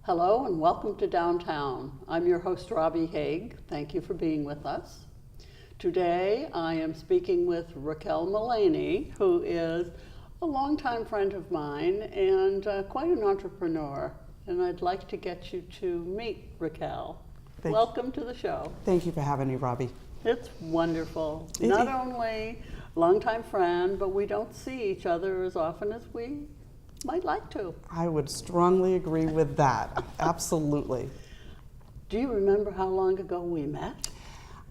Hello and welcome to Downtown. I'm your host, Robbie Haig. Thank you for being with us. Today I am speaking with Raquel Mullaney, who is a longtime friend of mine and quite an entrepreneur. And I'd like to get you to meet Raquel. Welcome to the show. Thank you for having me, Robbie. It's wonderful. Not only longtime friend, but we don't see each other as often as we might like to. I would strongly agree with that. Absolutely. Do you remember how long ago we met?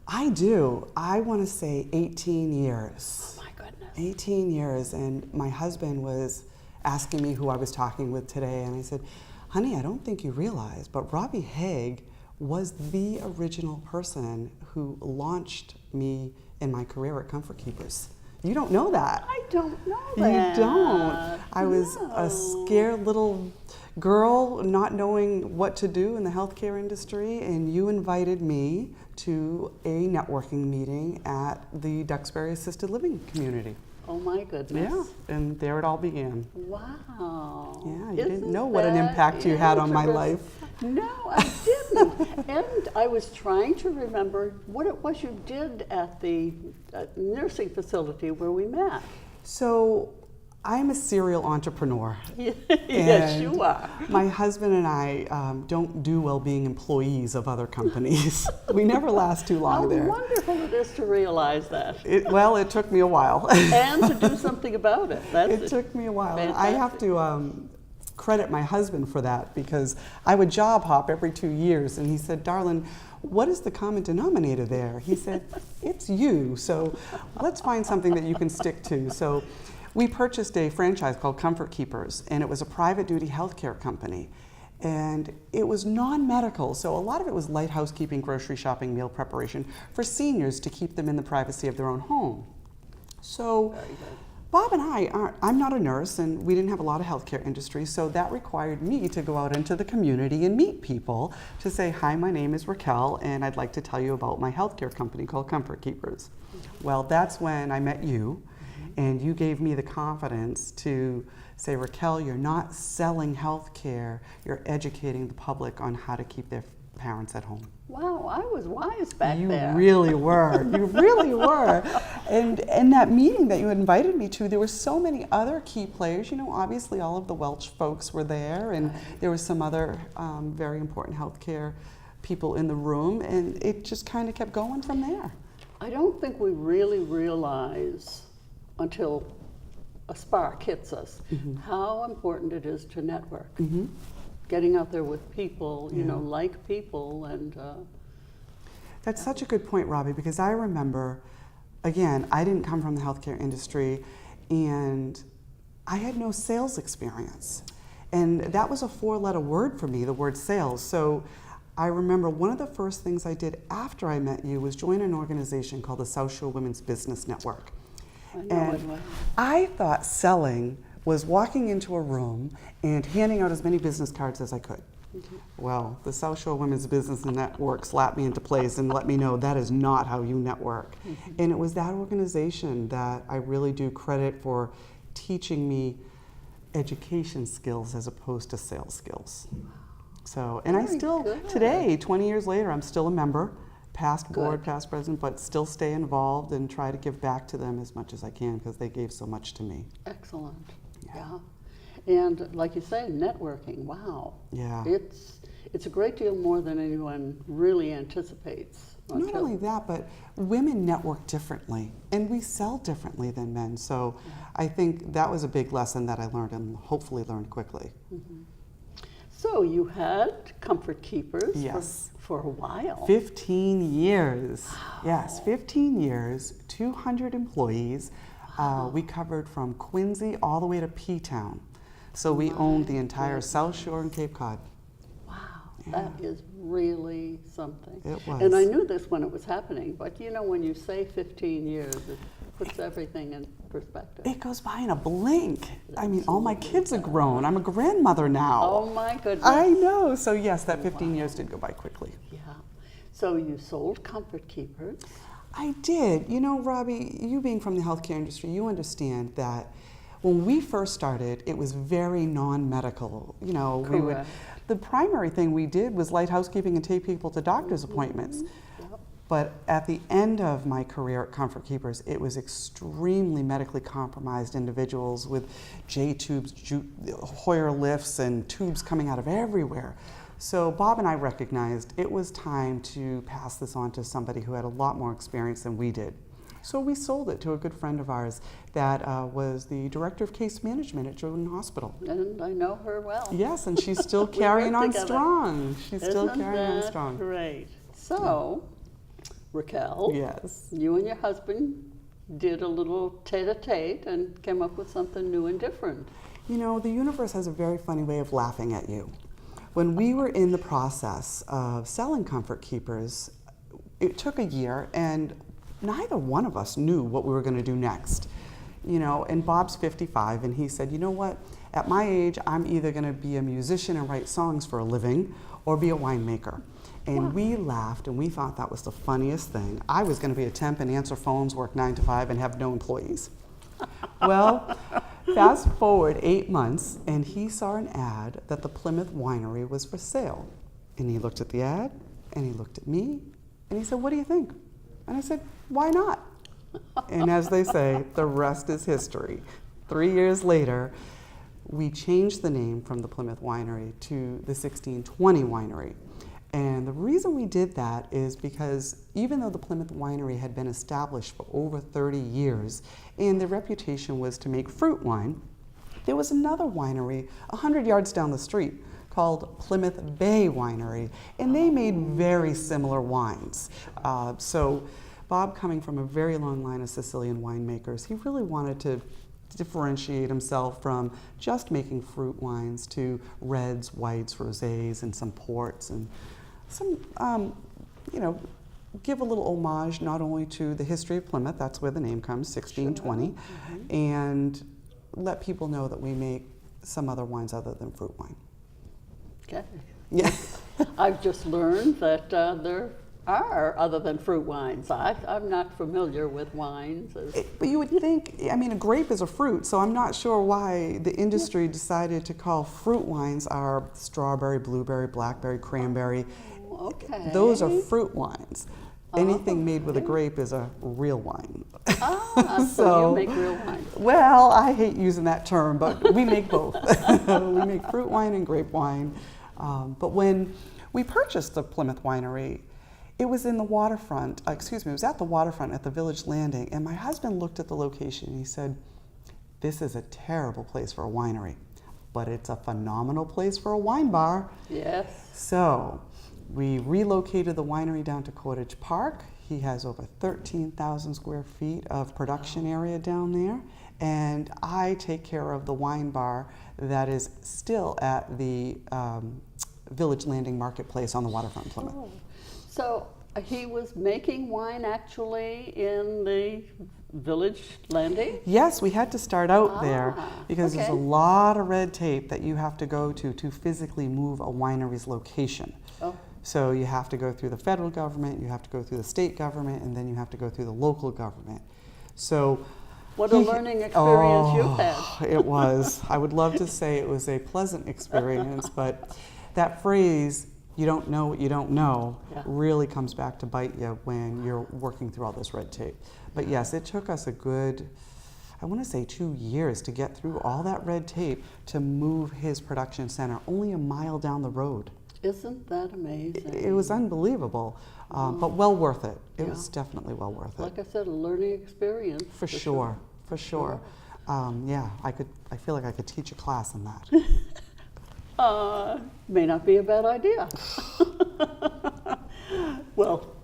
I do. I want to say 18 years. Oh my goodness. 18 years, and my husband was asking me who I was talking with today, and I said, honey, I don't think you realize, but Robbie Haig was the original person who launched me in my career at Comfort Keepers. You don't know that. I don't know that. You don't. I was a scared little girl not knowing what to do in the healthcare industry, and you invited me to a networking meeting at the Duxbury Assisted Living community. Oh my goodness. Yeah, and there it all began. Wow. Yeah, you didn't know what an impact you had on my life. No, I didn't. And I was trying to remember what it was you did at the nursing facility where we met. So I'm a serial entrepreneur. Yes, you are. My husband and I don't do well being employees of other companies. We never last too long there. How wonderful it is to realize that. It took me a while. And to do something about it. It took me a while. Fantastic. I have to credit my husband for that, because I would job hop every 2 years, and he said, darling, what is the common denominator there? He said, it's you, so let's find something that you can stick to. So we purchased a franchise called Comfort Keepers, and it was a private duty healthcare company. And it was non-medical, so a lot of it was light housekeeping, grocery shopping, meal preparation for seniors to keep them in the privacy of their own home. So Bob and I'm not a nurse, and we didn't have a lot of healthcare industry, so that required me to go out into the community and meet people to say, hi, my name is Raquel, and I'd like to tell you about my healthcare company called Comfort Keepers. Well, that's when I met you, and you gave me the confidence to say, Raquel, you're not selling healthcare, you're educating the public on how to keep their parents at home. Wow, I was wise back there. You really were. You really were. And that meeting that you had invited me to, there were so many other key players. You know, obviously all of the Welch folks were there, and there were some other very important healthcare people in the room, and it just kind of kept going from there. I don't think we really realize until a spark hits us how important it is to network. Getting out there with people, you know, like people, and that's such a good point, Robbie, because I remember, again, I didn't come from the healthcare industry, and I had no sales experience. And that was a 4-letter word for me, the word sales. So I remember one of the first things I did after I met you was join an organization called the South Shore Women's Business Network. And I thought selling was walking into a room and handing out as many business cards as I could. Well, the South Shore Women's Business Network slapped me into place and let me know that is not how you network. And it was that organization that I really do credit for teaching me education skills as opposed to sales skills. So, and I still, today, 20 years later, I'm still a member, past board, past president, but still stay involved and try to give back to them as much as I can, because they gave so much to me. Excellent. Yeah. And like you say, networking, wow. Yeah. It's a great deal more than anyone really anticipates. Not only that, but women network differently, and we sell differently than men. So I think that was a big lesson that I learned, and hopefully learned quickly. So you had Comfort Keepers for a while. 15 years. Wow. Yes, 15 years, 200 employees. We covered from Quincy all the way to P-Town. So we owned the entire South Shore and Cape Cod. Wow, that is really something. It was. And I knew this when it was happening, but you know, when you say 15 years, it puts everything in perspective. It goes by in a blink. I mean, all my kids are grown. I'm a grandmother now. Oh my goodness. I know. So yes, that 15 years did go by quickly. Yeah. So you sold Comfort Keepers. I did. You know, Robbie, you being from the healthcare industry, you understand that when we first started, it was very non-medical. You know, we would. Correct. The primary thing we did was light housekeeping and take people to doctor's appointments. Yep. But at the end of my career at Comfort Keepers, it was extremely medically compromised individuals with J-tubes, Hoyer lifts, and tubes coming out of everywhere. So Bob and I recognized it was time to pass this on to somebody who had a lot more experience than we did. So we sold it to a good friend of ours that was the director of case management at Jordan Hospital. And I know her well. Yes, and she's still We carrying work on together. strong. She's still Isn't carrying on that strong. great? So, Raquel, Yes. you and your husband did a little tete-a-tete and came up with something new and different. You know, the universe has a very funny way of laughing at you. When we were in the process of selling Comfort Keepers, it took a year, and neither one of us knew what we were going to do next. You know, and Bob's 55, and he said, you know what, at my age, I'm either going to be a musician and write songs for a living or be a winemaker. And we laughed, and we thought that was the funniest thing. I was going to be a temp and answer phones, work 9 to 5, and have no employees. Well, fast forward 8 months, and he saw an ad that the Plymouth Winery was for sale. And he looked at the ad, and he looked at me, and he said, what do you think? And I said, why not? And as they say, the rest is history. 3 years later, we changed the name from the Plymouth Winery to the 1620 Winery. And the reason we did that is because even though the Plymouth Winery had been established for over 30 years and their reputation was to make fruit wine, there was another winery 100 yards down the street called Plymouth Bay Winery, and they made very similar wines. So Bob, coming from a very long line of Sicilian winemakers, he really wanted to differentiate himself from just making fruit wines to reds, whites, rosés, and some ports, and some, you know, give a little homage not only to the history of Plymouth, that's where the name comes, 1620, and let people know that we make some other wines other than fruit wine. Okay. Yeah. I've just learned that there are other than fruit wines. I'm not familiar with wines. But you would think, I mean, a grape is a fruit, so I'm not sure why the industry decided to call fruit wines our strawberry, blueberry, blackberry, cranberry. Okay. Those are fruit wines. Anything made with a grape is a real wine. Ah, so you make real wine. Well, I hate using that term, but we make both. We make fruit wine and grape wine. But when we purchased the Plymouth Winery, it was in the waterfront, it was at the waterfront at the Village Landing, and my husband looked at the location and he said, this is a terrible place for a winery, but it's a phenomenal place for a wine bar. Yes. So we relocated the winery down to Cottage Park. He has over 13,000 square feet of production area down there, and I take care of the wine bar that is still at the Village Landing Marketplace on the waterfront in Plymouth. Oh. So he was making wine actually in the Village Landing? Yes, we had to start out there because there's a okay. lot of red tape that you have to go to physically move a winery's location. Oh. So you have to go through the federal government, you have to go through the state government, and then you have to go through the local government. So What a learning experience you've had. It was. I would love to say it was a pleasant experience, but that phrase, you don't know what you don't know, really comes back to bite you when you're working through all this red tape. But yes, it took us a good, I want to say 2 years to get through all that red tape to move his production center only a mile down the road. Isn't that amazing? It was unbelievable, but well worth it. It was definitely well worth it. Like I said, a learning experience. For sure. Yeah, I feel like I could teach a class on that. May not be a bad idea. Well,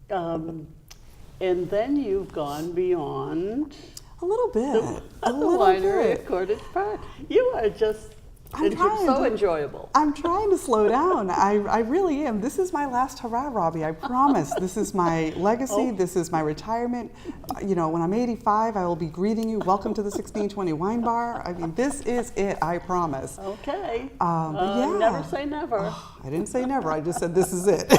and then you've gone beyond A little bit. the winery at Cottage Park. You are just so enjoyable. I'm trying to slow down. I really am. This is my last hurrah, Robbie. I promise. This is my legacy. This is my retirement. You know, when I'm 85, I will be greeting you. Welcome to the 1620 Wine Bar. I mean, this is it. I promise. Okay. Yeah. Never say never. I didn't say never. I just said this is it.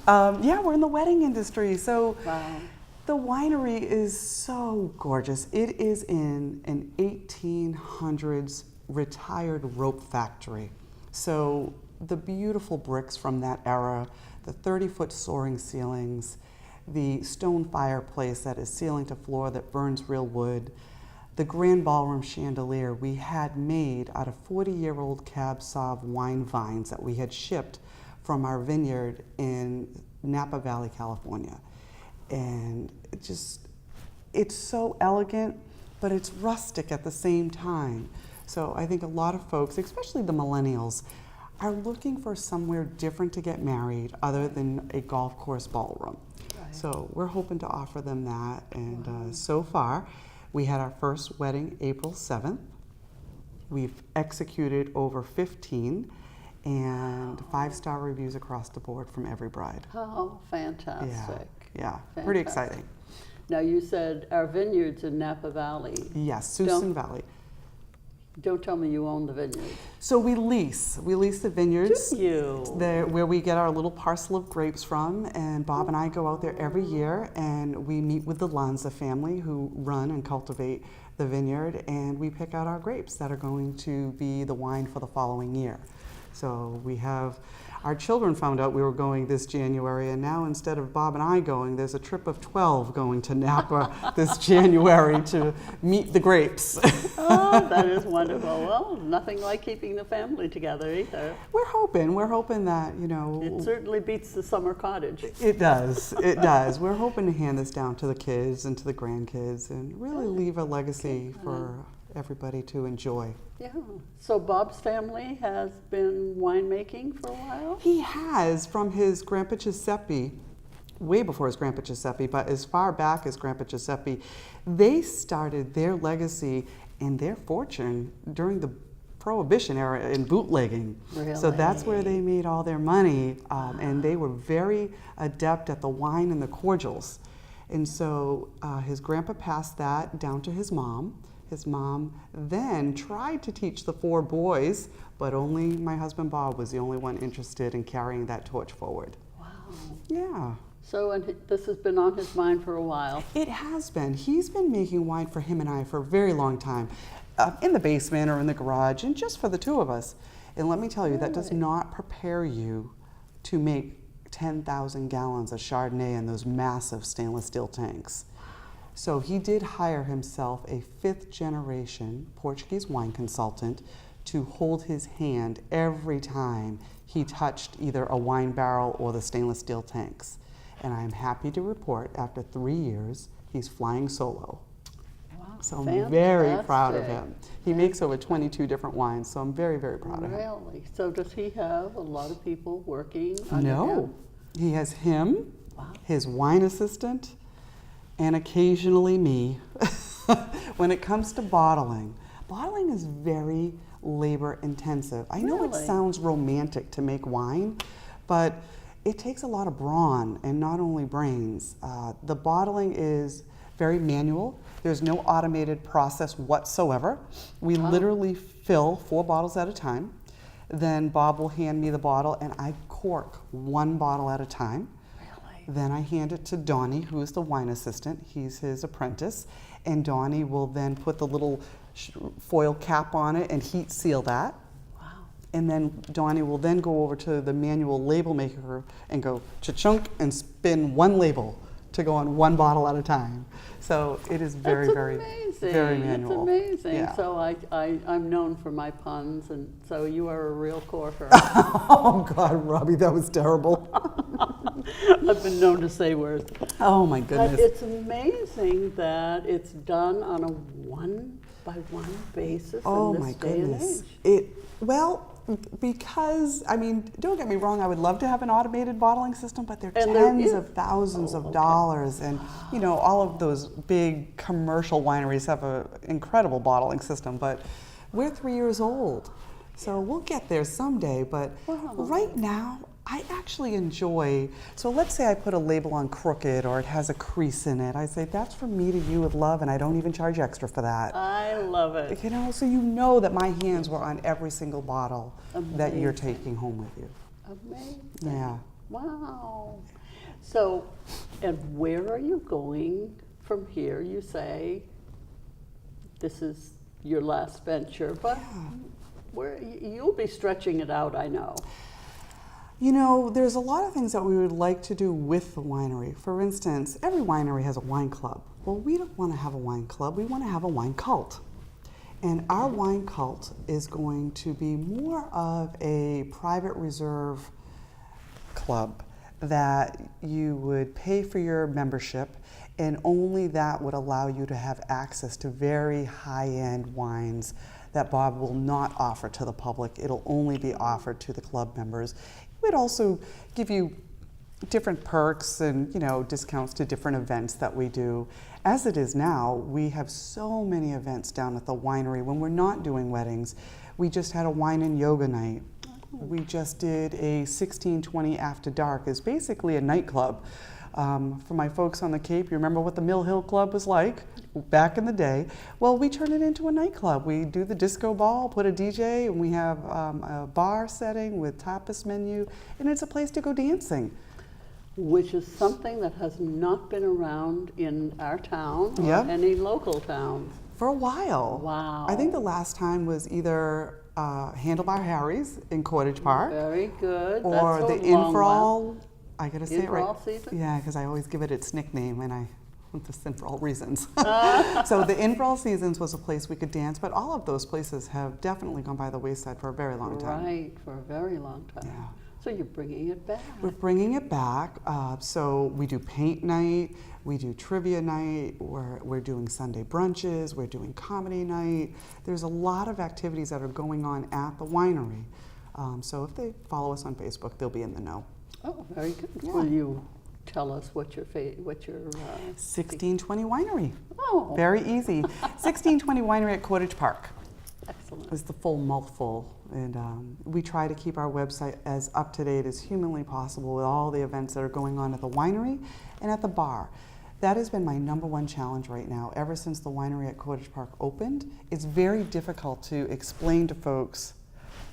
Yeah, we're in the wedding industry. So, Wow. The winery is so gorgeous. It is in an 1800s retired rope factory. So the beautiful bricks from that era, the 30-foot soaring ceilings, the stone fireplace that is ceiling to floor that burns real wood, the grand ballroom chandelier we had made out of 40-year-old Cab Sauv wine vines that we had shipped from our vineyard in Napa Valley, California. And it's so elegant, but it's rustic at the same time. So I think a lot of folks, especially the millennials, are looking for somewhere different to get married other than a golf course ballroom. Right. So we're hoping to offer them that. And so far, we had our first wedding April 7th. We've executed over 15 and 5-star reviews across the board from every bride. Oh, fantastic. Yeah, pretty Fantastic. exciting. Now, you said our vineyard's in Napa Valley. Yes, Susan Valley. Don't tell me you own the vineyard. So we lease the vineyards. Do you? Where we get our little parcel of grapes from, and Bob and I go out there every year and we meet with the Lanza family who run and cultivate the vineyard, and we pick out our grapes that are going to be the wine for the following year. So we have, our children found out we were going this January, and now instead of Bob and I going, there's a trip of 12 going to Napa this January to meet the grapes. Oh, that is wonderful. Well, nothing like keeping the family together either. We're hoping that, you know. It certainly beats the summer cottage. It does, it does. We're hoping to hand this down to the kids and to the grandkids and really leave a legacy for everybody to enjoy. Yeah. So Bob's family has been winemaking for a while? He has, from his Grandpa Giuseppe, way before his Grandpa Giuseppe, but as far back as Grandpa Giuseppe, they started their legacy and their fortune during the Prohibition era in bootlegging. Really? So that's where they made all their money, and they were very adept at the wine and the cordials. And so his grandpa passed that down to his mom. His mom then tried to teach the 4 boys, but only my husband Bob was the only one interested in carrying that torch forward. Wow. Yeah. So, and this has been on his mind for a while. It has been. He's been making wine for him and I for a very long time, in the basement or in the garage, and just for the 2 of us. And let me tell you, that does not prepare you to make 10,000 gallons of Chardonnay in those massive stainless steel tanks. So he did hire himself a 5th generation Portuguese wine consultant to hold his hand every time he touched either a wine barrel or the stainless steel tanks. And I am happy to report, after 3 years, he's flying solo. Wow. So I'm very proud of him. He makes over 22 different wines, so I'm very, very proud of him. Really? So does he have a lot of people working under him? No. He has him, Wow. his wine assistant, and occasionally me. When it comes to bottling is very labor intensive. I know it Really? sounds romantic to make wine, but it takes a lot of brawn and not only brains. The bottling is very manual. There's no automated process whatsoever. We literally fill 4 bottles at a time. Then Bob will hand me the bottle and I cork 1 bottle at a time. Really? Then I hand it to Donnie, who is the wine assistant. He's his apprentice. And Donnie will then put the little foil cap on it and heat seal that. Wow. And then Donnie will then go over to the manual label maker and go cha-chunk and spin 1 label to go on 1 bottle at a time. So it is very, That's very, amazing. very manual. That's amazing. Yeah. So I'm known for my puns, and so you are a real corker. Oh God, Robbie, that was terrible. I've been known to say words. Oh my But goodness. it's amazing that it's done on a 1-by-1 basis Oh in my this day and goodness. age. Because, I mean, don't get me wrong, I would love to have an automated bottling system, but they're And there tens is. of thousands of okay. dollars. And, you know, all of those big commercial wineries have an incredible bottling system, but we're 3 years old. So we'll get there someday. But Wow. right now, I actually enjoy, so let's say I put a label on crooked or it has a crease in it. I say, that's from me to you with love, and I don't even charge extra for that. I love it. You know, so you know that my hands were on every single bottle that you're Amazing. taking home with you. Amazing. Yeah. Wow. So, and where are you going from here? You say this is your last venture, but where you'll be stretching it out, I know. You know, there's a lot of things that we would like to do with the winery. For instance, every winery has a wine club. Well, we don't want to have a wine club, we want to have a wine cult. And our wine cult is going to be more of a private reserve club that you would pay for your membership, and only that would allow you to have access to very high-end wines that Bob will not offer to the public. It'll only be offered to the club members. It would also give you different perks and, you know, discounts to different events that we do. As it is now, we have so many events down at the winery. When we're not doing weddings, we just had a wine and yoga night. We just did a 1620 After Dark. It's basically a nightclub. For my folks on the Cape, you remember what the Mill Hill Club was like back in the day? Well, we turn it into a nightclub. We do the disco ball, put a DJ, and we have a bar setting with tapas menu, and it's a place to go dancing. Which is something that has not been around in our town or Yep. any local towns. For a while. Wow. I think the last time was either Handlebar Harry's in Cottage Park Very good. or That's the a long while. Inverall. I gotta say it right. Inverall season? Yeah, because I always give it its nickname, and I just for all reasons. So the Inverall Seasons was a place we could dance, but all of those places have definitely gone by the wayside for a very long time. Right, for a very long time. Yeah. So you're bringing it back. We're bringing it back. So we do paint night, we do trivia night, we're doing Sunday brunches, we're doing comedy night. There's a lot of activities that are going on at the winery. So if they follow us on Facebook, they'll be in the know. Oh, very good. Yeah. Will you tell us what your 1620 Winery. Oh, Very easy. 1620 Winery at Cottage Park excellent. is the full mouthful. And we try to keep our website as up to date as humanly possible with all the events that are going on at the winery and at the bar. That has been my #1 challenge right now. Ever since the winery at Cottage Park opened, it's very difficult to explain to folks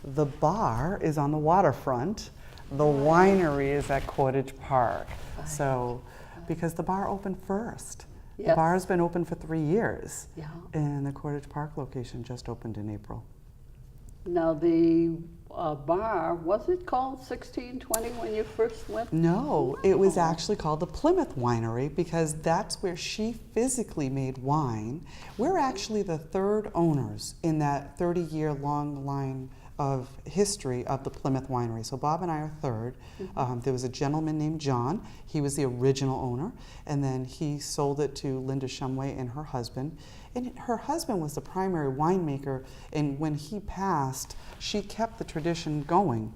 the bar is on the waterfront, the winery is at Cottage Park. So, because the bar opened first. The Yes. bar has been open for 3 years. Yeah. And the Cottage Park location just opened in April. Now the bar, was it called 1620 when you first went? No, it was actually called the Plymouth Winery because that's where she physically made wine. We're actually the third owners in that 30-year long line of history of the Plymouth Winery. So Bob and I are third. There was a gentleman named John. He was the original owner, and then he sold it to Linda Shumway and her husband. And her husband was the primary winemaker, and when he passed, she kept the tradition going.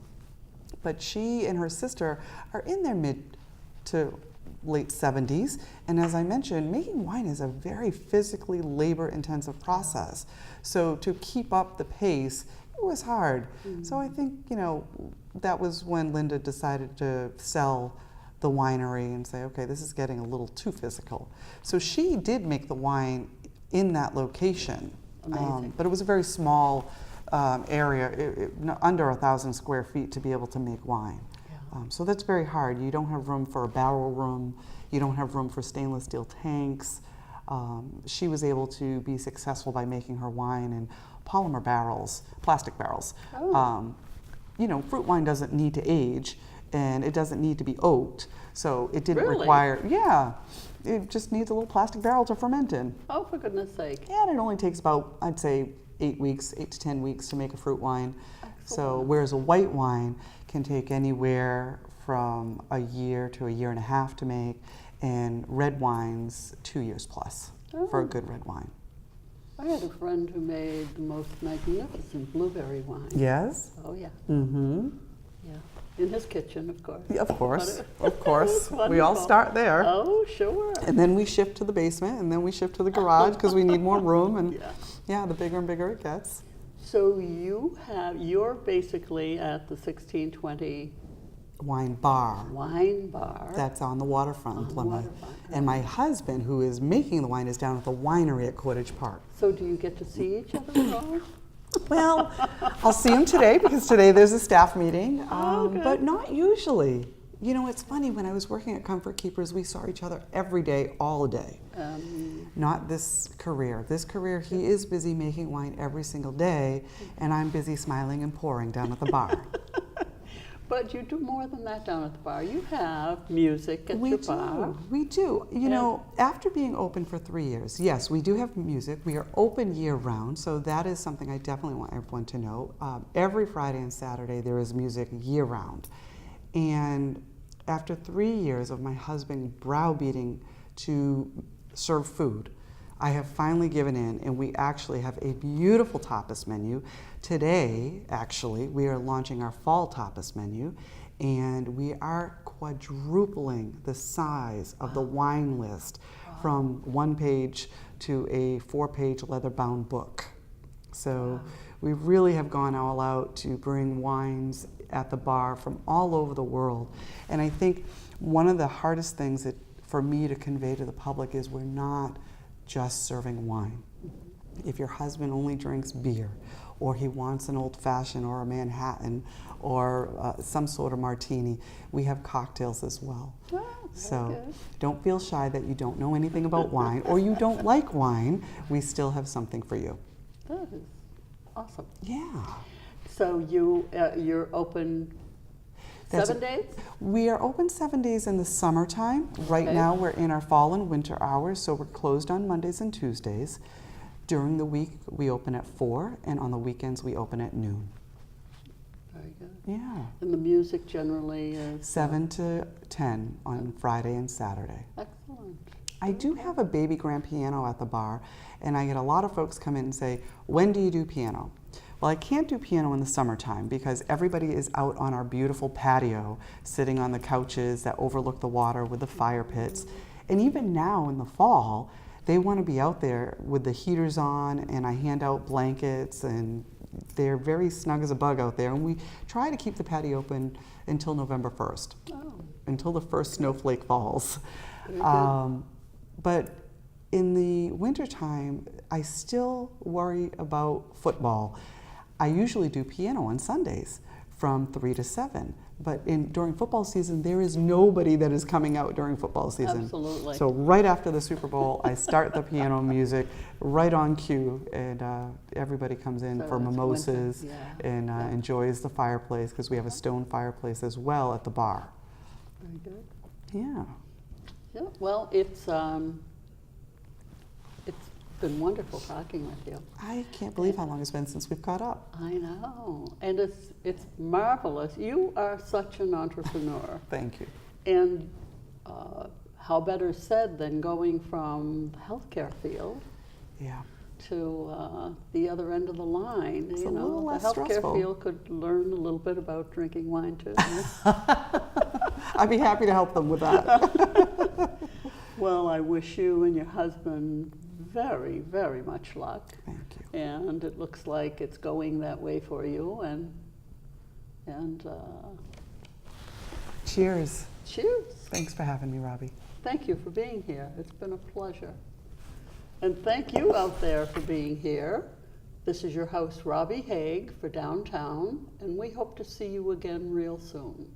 But she and her sister are in their mid to late 70s, and as I mentioned, making wine is a very physically labor-intensive process. So to keep up the pace, it was hard. So I think, you know, that was when Linda decided to sell the winery and say, okay, this is getting a little too physical. So she did make the wine in that location. Amazing. But it was a very small area, under 1,000 square feet to be able to make wine. Yeah. So that's very hard. You don't have room for a barrel room. You don't have room for stainless steel tanks. She was able to be successful by making her wine in polymer barrels, plastic barrels. Oh. You know, fruit wine doesn't need to age, and it doesn't need to be oaked. So it didn't Really? require, yeah, it just needs a little plastic barrel to ferment in. Oh, for goodness sake. And it only takes about, I'd say, 8 to 10 weeks to make a fruit wine. So Excellent. whereas a white wine can take anywhere from a year to a year and a half to make, and red wines 2 years plus for a Oh. good red wine. I had a friend who made the most magnificent blueberry wine. Yes. Oh, yeah. Mm-hmm. Yeah. In his kitchen, of course. Of course, But of course. It was We all wonderful. start there. Oh, sure. And then we shift to the basement, and then we shift to the garage because we need more room. And Yeah. yeah, the bigger and bigger it gets. So you're basically at the 1620 Wine bar. wine bar. That's on the waterfront in On the Plymouth. waterfront, And my husband, who is making the wine, is down at the winery at Cottage Park. So do you get to see each other at all? Well, I'll see him today because today there's a staff meeting, Oh, good. but not usually. You know, it's funny, when I was working at Comfort Keepers, we saw each other every day, all day. Not this career. This career, he is busy making wine every single day, and I'm busy smiling and pouring down at the bar. But you do more than that down at the bar. You have music at your bar. We do. You know, after being open for 3 years, yes, we do have music. We are open year round, so that is something I definitely want everyone to know. Every Friday and Saturday there is music year round. And after 3 years of my husband browbeating to serve food, I have finally given in, and we actually have a beautiful tapas menu. Today, actually, we are launching our fall tapas menu, and we are quadrupling the size of the wine list from 1 page to a 4-page leather-bound book. So we really have gone all out to bring wines at the bar from all over the world. And I think one of the hardest things that for me to convey to the public is we're not just serving wine. If your husband only drinks beer, or he wants an old fashioned or a Manhattan or some sort of martini, we have cocktails as well. So don't feel shy that you don't know anything about wine or you don't like wine. We still have something for you. That is awesome. Yeah. So you're open 7 days? We are open 7 days in the summertime. Right now we're in our fall and winter hours, so we're closed on Mondays and Tuesdays. During the week we open at 4, and on the weekends we open at noon. Very good. Yeah. And the music generally is? 7 to 10 on Friday and Saturday. Excellent. I do have a baby grand piano at the bar, and I get a lot of folks come in and say, when do you do piano? Well, I can't do piano in the summertime because everybody is out on our beautiful patio, sitting on the couches that overlook the water with the fire pits. And even now in the fall, they want to be out there with the heaters on, and I hand out blankets, and they're very snug as a bug out there. And we try to keep the patio open until November 1st, until the first snowflake falls. But in the wintertime, I still worry about football. I usually do piano on Sundays from 3 to 7. But during football season, there is nobody that is coming out during football season. Absolutely. So right after the Super Bowl, I start the piano music right on cue, and everybody comes in for mimosas and enjoys the fireplace, because we have a stone fireplace as well at the bar. Very good. Yeah. Yeah. Well, it's been wonderful talking with you. I can't believe how long it's been since we've caught up. I know, and it's marvelous. You are such an entrepreneur. Thank you. And how better said than going from the healthcare field to the other end of the line. It's a little less the healthcare stressful. field could learn a little bit about drinking wine too. I'd be happy to help them with that. Well, I wish you and your husband very, very much luck. Thank you. And it looks like it's going that way for you. And Cheers. cheers. Thanks for having me, Robbie. Thank you for being here. It's been a pleasure. And thank you out there for being here. This is your host, Robbie Haig, for Downtown, and we hope to see you again real soon.